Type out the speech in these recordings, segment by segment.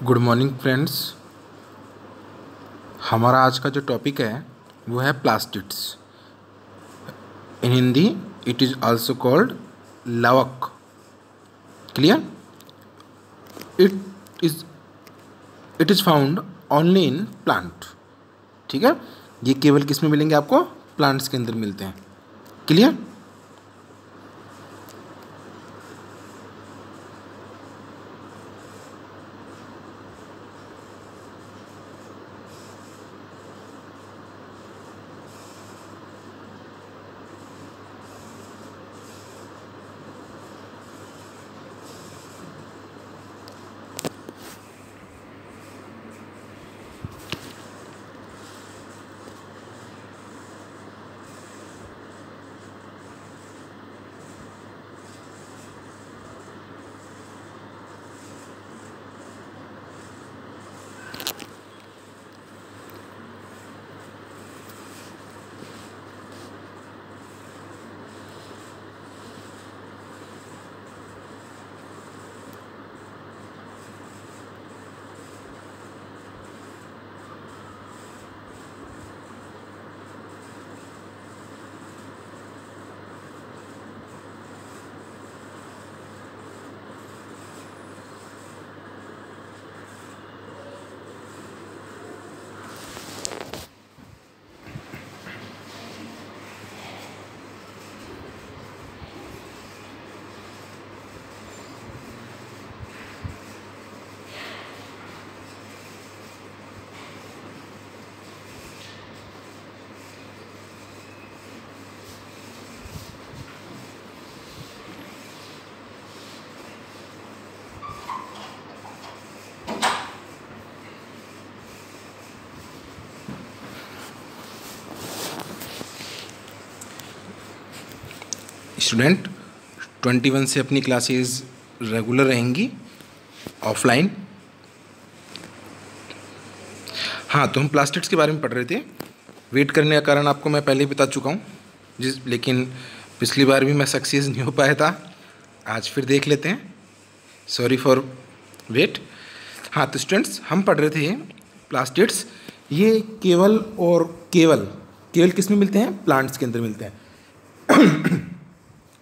Good morning friends. हमारा आज का जो टॉपिक है वो है plastids. In Hindi it is also called lavak. Clear? It is it is found only in plant. ठीक है, ये केवल किस में मिलेंगे आपको? प्लांट्स के अंदर मिलते हैं। क्लियर? स्टूडेंट 21 से अपनी क्लासेस रेगुलर रहेंगी ऑफलाइन। हाँ, तो हम प्लास्टिड्स के बारे में पढ़ रहे थे। वेट करने का कारण आपको मैं पहले ही बता चुका हूँ, लेकिन पिछली बार भी मैं सक्सेस नहीं हो पाया था। आज फिर देख लेते हैं। Sorry for wait. हाँ, तो स्टूडेंट्स हम पढ़ रहे थे प्लास्टिड्स। ये केवल किस में मिलते हैं? प्लांट्स के अंदर मिलते हैं।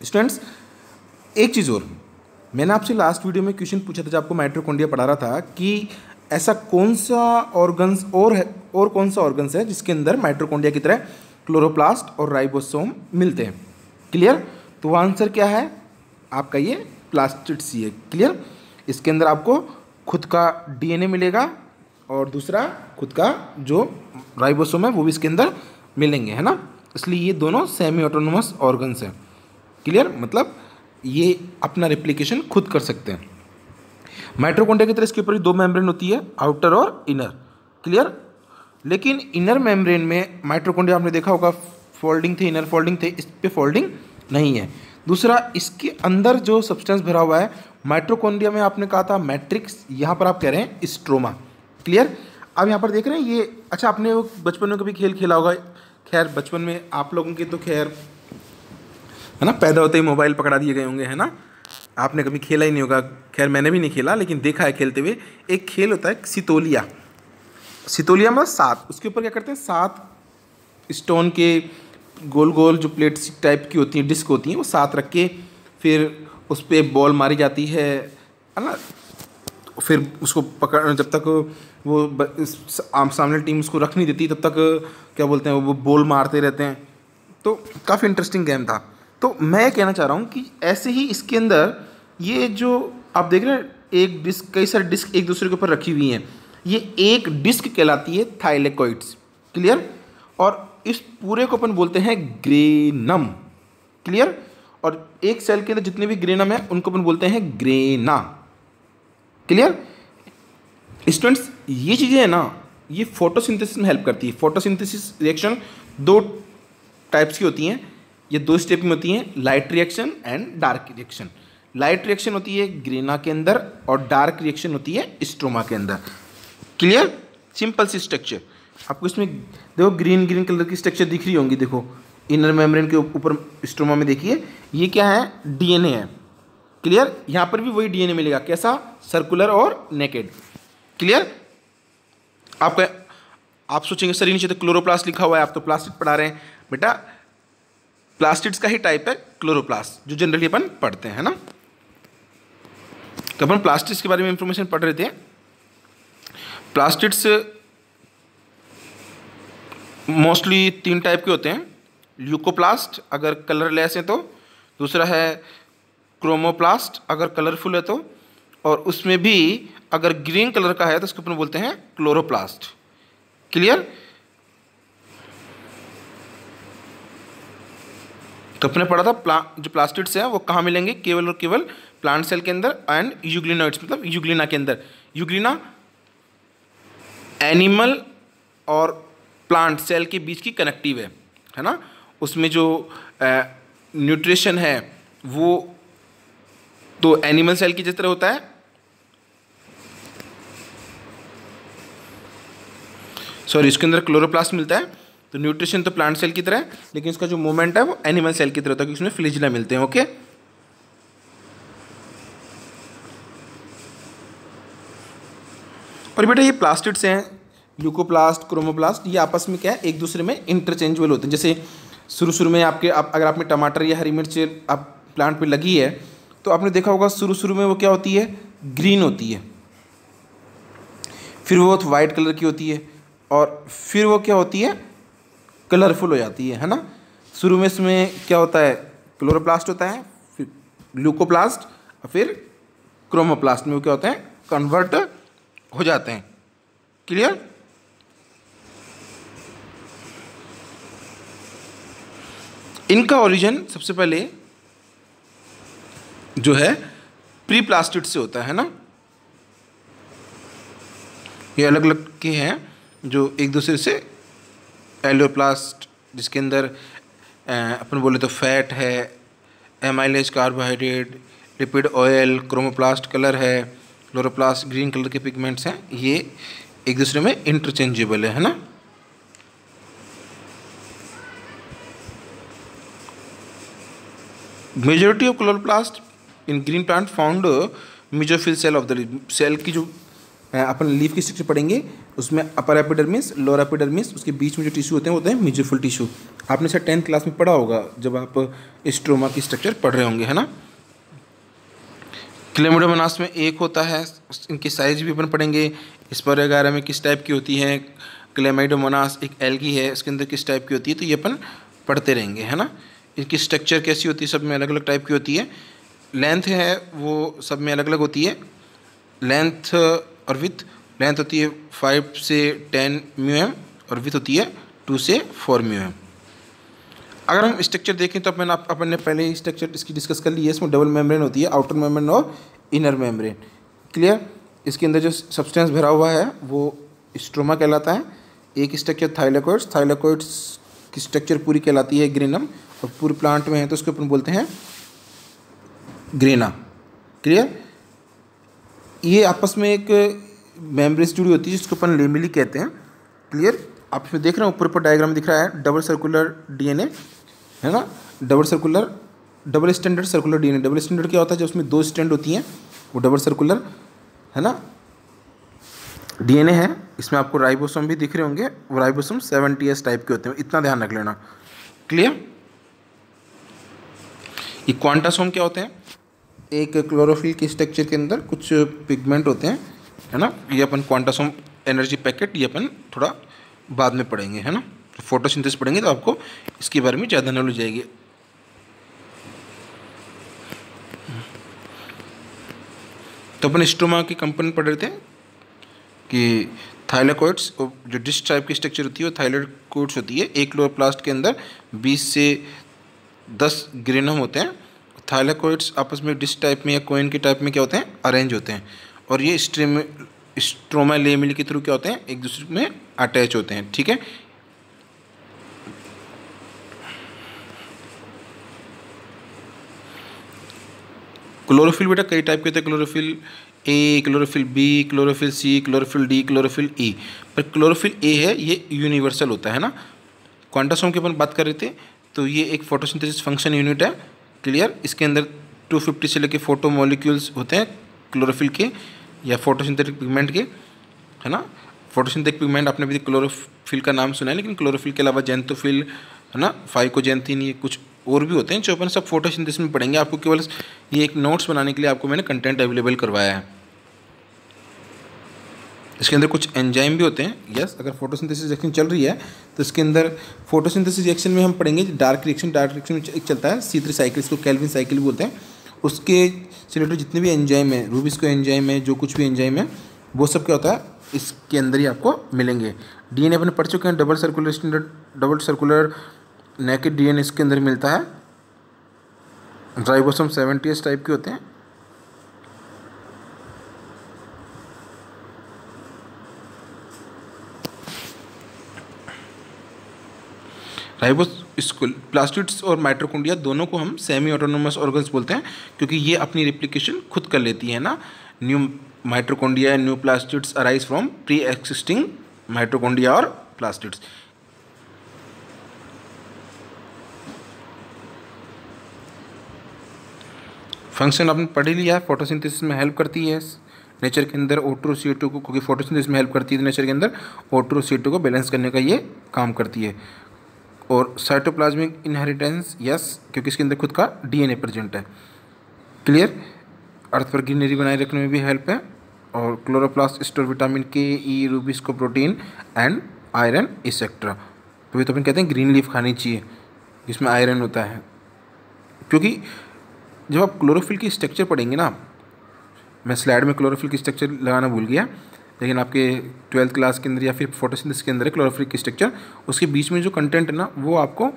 स्टूडेंट्स, एक चीज़ और, मैंने आपसे लास्ट वीडियो में क्वेश्चन पूछा था जब आपको माइटोकॉन्ड्रिया पढ़ा रहा था कि ऐसा कौन सा ऑर्गन्स और कौन सा ऑर्गन्स है जिसके अंदर माइटोकॉन्ड्रिया की तरह क्लोरोप्लास्ट और राइबोसोम मिलते हैं। क्लियर? तो आंसर क्या है आपका? ये प्लास्टिड्स ही है। क्लियर? इसके अंदर आपको खुद का डीएनए मिलेगा और दूसरा खुद का जो राइबोसोम है वो भी इसके अंदर मिलेंगे, है ना? इसलिए ये दोनों सेमी ऑटोनोमस ऑर्गन्स हैं। क्लियर? मतलब ये अपना रेप्लिकेशन खुद कर सकते हैं। माइटोकॉन्ड्रिया की तरह इसके ऊपर भी दो मेम्ब्रेन होती है, आउटर और इनर। क्लियर? लेकिन इनर मेम्ब्रेन में माइटोकॉन्ड्रिया आपने देखा होगा फोल्डिंग थे, इनर फोल्डिंग थे, इस पे फोल्डिंग नहीं है। दूसरा, इसके अंदर जो सब्सटेंस भरा हुआ है माइटोकॉन्ड्रिया में, आपने कहा था मैट्रिक्स, यहाँ पर आप कह रहे हैं स्ट्रोमा। क्लियर? अब यहाँ पर देख रहे हैं ये, अच्छा आपने वो बचपन में कभी खेल खेला होगा। खैर बचपन में आप लोगों के तो खैर है ना, पैदा होते ही मोबाइल पकड़ा दिए गए होंगे, है ना? आपने कभी खेला ही नहीं होगा। खैर मैंने भी नहीं खेला, लेकिन देखा है खेलते हुए। एक खेल होता है सितोलिया। सितोलिया मतलब 7, उसके ऊपर क्या करते हैं, 7 स्टोन के गोल गोल जो प्लेट्स टाइप की होती हैं, डिस्क होती हैं, वो 7 रख के फिर उस पर बॉल मारी जाती है ना? फिर उसको पकड़, जब तक वो सामने टीम उसको रख नहीं देती तब तक क्या बोलते हैं, वो बॉल मारते रहते हैं। तो काफ़ी इंटरेस्टिंग गेम था। तो मैं कहना चाह रहा हूँ कि ऐसे ही इसके अंदर ये जो आप देख रहे हैं एक डिस्क, कई सारी डिस्क एक दूसरे के ऊपर रखी हुई हैं, ये एक डिस्क कहलाती है थाइलेकोइड्स। क्लियर? और इस पूरे को अपन बोलते हैं ग्रेनम। क्लियर? और एक सेल के अंदर जितने भी ग्रेनम है उनको अपन बोलते हैं ग्रेना। क्लियर? स्टूडेंट्स, ये चीज़ें हैं ना, ये फोटोसिंथेसिस में हेल्प करती है। फोटोसिंथेसिस रिएक्शन 2 टाइप्स की होती हैं, ये 2 स्टेप में होती हैं, light reaction and dark reaction. Light reaction होती है ग्रेना के अंदर और डार्क रिएक्शन होती है स्ट्रोमा के अंदर। क्लियर? सिंपल सी स्ट्रक्चर आपको इसमें देखो, ग्रीन कलर की स्ट्रक्चर दिख रही होंगी। देखो इनर मेम्ब्रेन के ऊपर स्ट्रोमा में देखिए, ये क्या है? डीएनए है। क्लियर? यहाँ पर भी वही डीएनए मिलेगा, कैसा? सर्कुलर और नेकेड। क्लियर? आप सोचेंगे सर नीचे तो क्लोरोप्लास्ट लिखा हुआ है, आप तो प्लास्टिड पढ़ा रहे हैं। बेटा प्लास्टिड्स का ही टाइप है क्लोरोप्लास्ट, जो जनरली अपन पढ़ते हैं, है ना। तो अपन प्लास्टिड्स के बारे में इंफॉर्मेशन पढ़ रहे थे। प्लास्टिड्स मोस्टली 3 टाइप के होते हैं। ल्यूकोप्लास्ट अगर कलरलेस है तो, दूसरा है क्रोमोप्लास्ट अगर कलरफुल है तो, और उसमें भी अगर ग्रीन कलर का है तो उसको अपन बोलते हैं क्लोरोप्लास्ट। क्लियर? तो अपने पढ़ा था जो प्लास्टिड्स है वो कहाँ मिलेंगे, केवल और केवल प्लांट सेल के अंदर एंड यूग्लिनोइड्स मतलब यूग्लिना के अंदर। यूग्लिना एनिमल और प्लांट सेल के बीच की कनेक्टिव है ना। उसमें जो न्यूट्रिशन है वो तो एनिमल सेल की जिस तरह होता है, सॉरी इसके अंदर क्लोरोप्लास्ट मिलता है, तो न्यूट्रिशन तो प्लांट सेल की तरह है, लेकिन इसका जो मूवमेंट है वो एनिमल सेल की तरह होता है, क्योंकि उसमें फ्लैजिला मिलते हैं। ओके, और बेटा ये प्लास्टिड्स हैं, ल्यूकोप्लास्ट क्रोमोप्लास्ट, ये आपस में क्या है, एक दूसरे में इंटरचेंजेबल होते हैं। जैसे शुरू में अगर आपने टमाटर या हरी मिर्च आप प्लांट पे लगी है तो आपने देखा होगा शुरू में वो क्या होती है, ग्रीन होती है, फिर वो वाइट कलर की होती है, और फिर वो क्या होती है, कलरफुल हो जाती है ना। शुरू में इसमें क्या होता है, क्लोरोप्लास्ट होता है, फिर ल्यूकोप्लास्ट, और फिर क्रोमोप्लास्ट में वो क्या होते हैं, कन्वर्ट हो जाते हैं। क्लियर? इनका ओरिजिन सबसे पहले जो है प्री प्लास्टिड से होता है ना। ये अलग अलग के हैं जो एक दूसरे से, एलोप्लास्ट जिसके अंदर अपन बोले तो फैट है, amylase carbohydrate, lipid oil, chromoplast colour है, क्लोरोप्लास्ट ग्रीन कलर के पिगमेंट्स हैं, ये एक दूसरे में इंटरचेंजेबल है ना। Majority of chloroplast in green plant found mesophyll cell of the leaf. Cell की जो अपन लीफ की स्ट्रक्चर पढ़ेंगे उसमें अपर एपिडर्मिस, लोअर एपिडर्मिस, उसके बीच में जो टिश्यू होते हैं वो होते हैं मेजोफिल टिश्यू। आपने सर 10th क्लास में पढ़ा होगा जब आप स्ट्रोमा की स्ट्रक्चर पढ़ रहे होंगे, है ना। क्लेमिडोमोनास में एक होता है, इनकी साइज भी अपन पढ़ेंगे। स्पोरेगारा में किस टाइप की होती है, क्लेमिडोमोनास एक एल्गी है, उसके अंदर किस टाइप की होती है, तो ये अपन पढ़ते रहेंगे, है ना। इनकी स्ट्रक्चर कैसी होती है, सब में अलग अलग टाइप की होती है। लेंथ है वो सब में अलग अलग होती है। लेंथ और विथ, लेंथ होती है 5 से 10 μm और विथ होती है 2 से 4 μm। अगर हम स्ट्रक्चर देखें तो अपन ने पहले ही स्ट्रक्चर इसकी डिस्कस कर ली है। इसमें डबल मेम्ब्रेन होती है, आउटर मेम्ब्रेन और इनर मेम्ब्रेन। क्लियर? इसके अंदर जो सब्सटेंस भरा हुआ है वो स्ट्रोमा कहलाता है। एक स्ट्रक्चर थाइलेकोइड्स, थाइलेकोइड्स की स्ट्रक्चर पूरी कहलाती है ग्रेनम, और पूरे प्लांट में है तो उसको अपन बोलते हैं ग्रेना। क्लियर? ये आपस में एक मेम्ब्रेन जुड़ी होती है जिसको अपन लेमेली कहते हैं। क्लियर? आप इसमें देख रहे हैं ऊपर डायग्राम दिख रहा है, डबल सर्कुलर डीएनए है ना, double standard circular DNA. Double standard क्या होता है, जब उसमें 2 स्टैंड होती हैं वो डबल सर्कुलर है ना डीएनए है। इसमें आपको राइबोसोम भी दिख रहे होंगे, वो राइबोसोम 70S टाइप के होते हैं, इतना ध्यान रख लेना। क्लियर? ये क्वांटासोम क्या होते हैं, एक क्लोरोफिल के स्ट्रक्चर के अंदर कुछ पिगमेंट होते हैं, है ना। ये अपन क्वांटासोम एनर्जी पैकेट ये अपन थोड़ा बाद में पढ़ेंगे, है ना। फोटोसिंथेसिस पढ़ेंगे तो आपको इसके बारे में ज़्यादा नॉलेज आएगी। तो अपन स्ट्रोमा की कंपोनेंट पढ़ रहे थे कि थाइलेकोइड्स, जो डिस्क टाइप की स्ट्रक्चर होती है वो थाइलेकोइड्स होती है। एक क्लोरोप्लास्ट के अंदर 20 से 10 ग्रेनम होते हैं। थाइलेकोइड्स आपस में डिस्क टाइप में या कोइन के टाइप में क्या होते हैं, अरेंज होते हैं, और ये स्ट्रोमा लेमेली के थ्रू क्या होते हैं, एक दूसरे में अटैच होते हैं। ठीक है? क्लोरोफिल बेटा कई टाइप के होते हैं, chlorophyll A, chlorophyll B, chlorophyll C, chlorophyll D, chlorophyll E. पर क्लोरोफिल ए है ये यूनिवर्सल होता है ना। क्वांटासोम की अपन बात कर रहे थे तो ये एक फोटोसिंथेसिस फंक्शन यूनिट है। क्लियर? इसके अंदर 250 से लेके 4 मॉलिक्यूल्स होते हैं क्लोरोफिल के या फोटोसिंथेटिक पिगमेंट के। है ना। फोटोसिंथेटिक पिगमेंट आपने भी क्लोरोफिल का नाम सुना है, लेकिन क्लोरोफिल के अलावा जेंथोफिल, है ना, फाइकोजेंथिन, ये कुछ और भी होते हैं जो अपन सब फोटोसिंथेसिस में पढ़ेंगे। आपको केवल ये एक नोट्स बनाने के लिए आपको मैंने कंटेंट अवेलेबल करवाया है। इसके अंदर कुछ एंजाइम भी होते हैं। यस, अगर फोटोसिंथेसिस रिएक्शन चल रही है तो इसके अंदर फोटोसिंथेसिस रिएक्शन में हम पढ़ेंगे डार्क रिएक्शन में एक चलता है C3 साइकिल, इसको कैल्विन साइकिल भी बोलते हैं। उसके से रिलेटेड जितने भी एंजाइम है, रूबिस्को एंजाइम है, जो कुछ भी एंजाइम है, वो सब क्या होता है इसके अंदर ही आपको मिलेंगे। डीएनए अपने पढ़ चुके हैं, डबल सर्कुलर नेकेड डीएनए इसके अंदर मिलता है। राइबोसोम 70S टाइप के होते हैं। प्लास्टिड्स और माइटोकॉन्ड्रिया दोनों को हम सेमी ऑटोनोमस ऑर्गन्स बोलते हैं, क्योंकि ये अपनी रिप्लिकेशन खुद कर लेती है ना। New mitochondria and new plastids arise from pre existing mitochondria और प्लास्टिड्स। फंक्शन आपने पढ़ ही लिया। फोटोसिंथेसिस में हेल्प करती है नेचर के अंदर O2 और CO2 को, क्योंकि फोटोसिंथेसिस में हेल्प करती है नेचर के अंदर O2 और CO2 को बैलेंस करने का ये काम करती है। और साइटोप्लाज्मिक इनहेरिटेंस, यस, क्योंकि इसके अंदर खुद का डीएनए प्रेजेंट है। क्लियर। अर्थ पर ग्रीनरी बनाए रखने में भी हेल्प है। और chloroplast store vitamin K, E, rubisco protein and iron etcetera. तो ये तो अपन कहते हैं ग्रीन लीफ खानी चाहिए जिसमें आयरन होता है, क्योंकि जब आप क्लोरोफिल की स्ट्रक्चर पढ़ेंगे ना, मैं स्लाइड में क्लोरोफिल की स्ट्रक्चर लगाना भूल गया, लेकिन आपके 12th क्लास के अंदर या फिर फोटोसिंथेसिस के अंदर है क्लोरोफिल की स्ट्रक्चर, उसके बीच में जो कंटेंट है ना वो आपको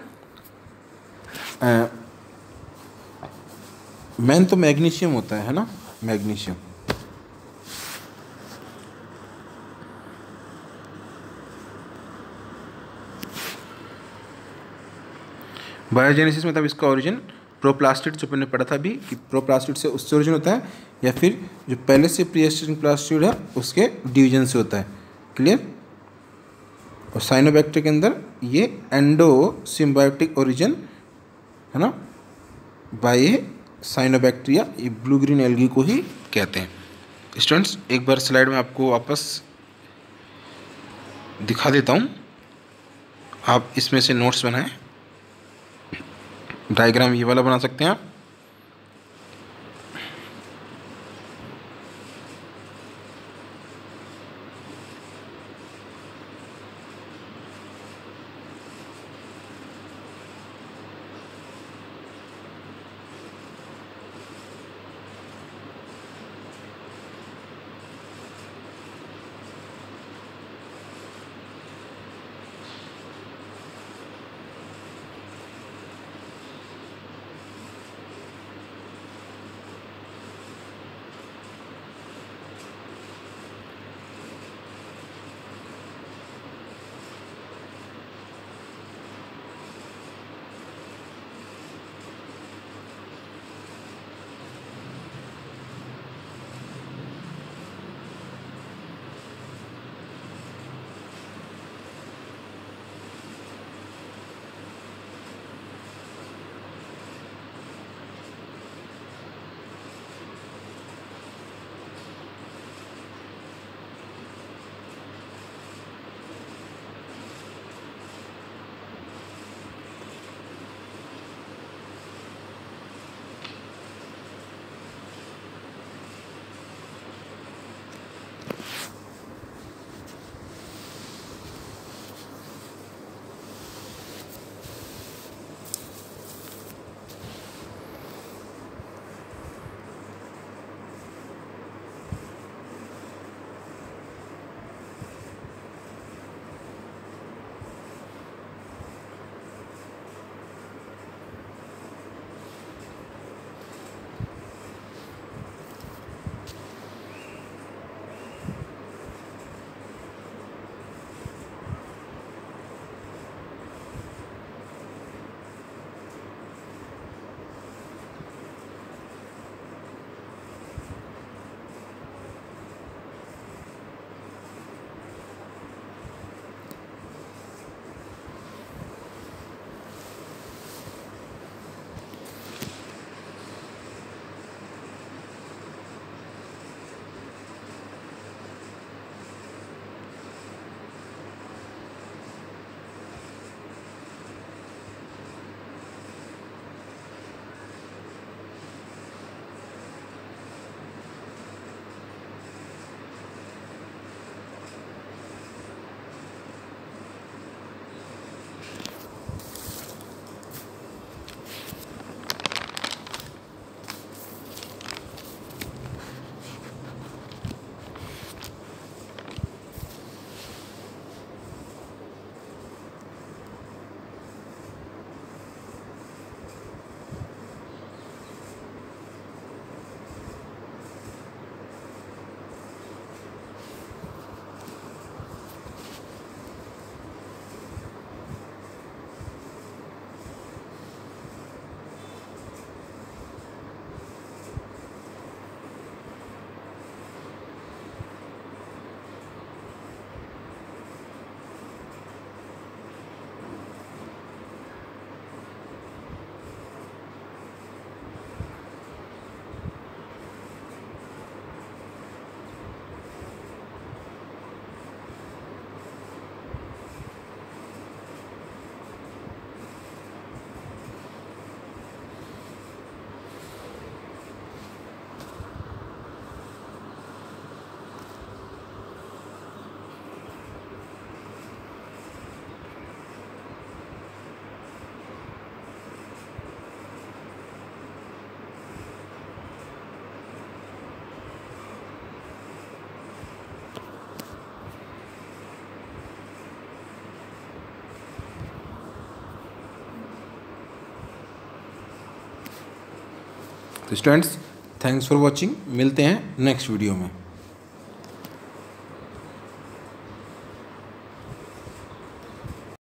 मेन तो मैग्नीशियम होता है ना, मैग्नीशियम। बायोजेनेसिस मतलब इसका ओरिजिन प्रोप्लास्टिड, जो मैंने पढ़ा था अभी कि प्रोप्लास्टिड से उससे ओरिजिन होता है, या फिर जो पहले से प्री एक्सिस्टिंग प्लास्टिड है उसके डिवीजन से होता है। क्लियर। और साइनोबैक्टीरिया के अंदर ये एंडो सिम्बायोटिक ओरिजिन है ना, बाय साइनोबैक्टीरिया, ये ब्लू ग्रीन एल्गी को ही कहते हैं। स्टूडेंट्स, एक बार स्लाइड में आपको वापस दिखा देता हूँ, आप इसमें से नोट्स बनाएं। डायग्राम ये वाला बना सकते हैं आप। तो स्टूडेंट्स, थैंक्स फॉर वॉचिंग, मिलते हैं नेक्स्ट वीडियो में।